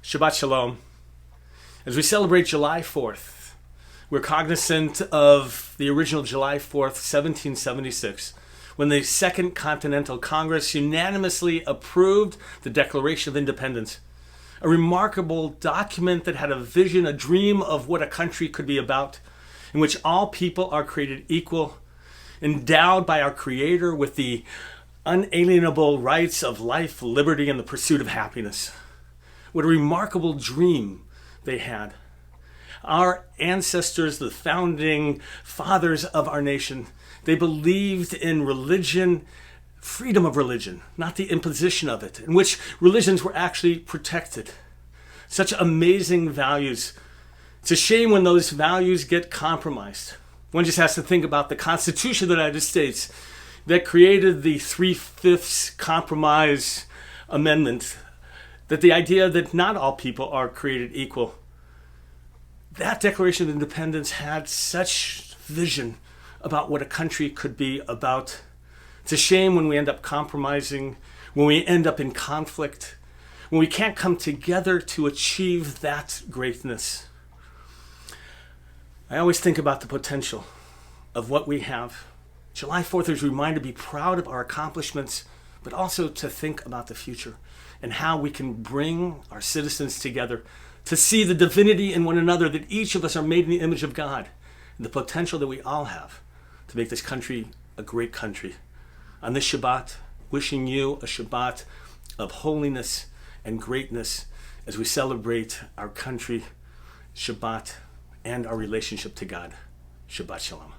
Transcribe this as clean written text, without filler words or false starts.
Shabbat Shalom. As we celebrate July 4th, we're cognizant of the original July 4th, 1776, when the Second Continental Congress unanimously approved the Declaration of Independence, a remarkable document that had a vision, a dream of what a country could be about, in which all people are created equal, endowed by our Creator with the unalienable rights of life, liberty, and the pursuit of happiness. What a remarkable dream they had. Our ancestors, the founding fathers of our nation, they believed in religion, freedom of religion, not the imposition of it, in which religions were actually protected. Such amazing values. It's a shame when those values get compromised. One just has to think about the Constitution of the United States that created the 3/5 compromise amendment, that the idea that not all people are created equal. That Declaration of Independence had such vision about what a country could be about. It's a shame when we end up compromising, when we end up in conflict, when we can't come together to achieve that greatness. I always think about the potential of what we have. July 4th is a reminder to be proud of our accomplishments, but also to think about the future and how we can bring our citizens together to see the divinity in one another, that each of us are made in the image of God, and the potential that we all have to make this country a great country. On this Shabbat, wishing you a Shabbat of holiness and greatness as we celebrate our country, Shabbat, and our relationship to God. Shabbat Shalom.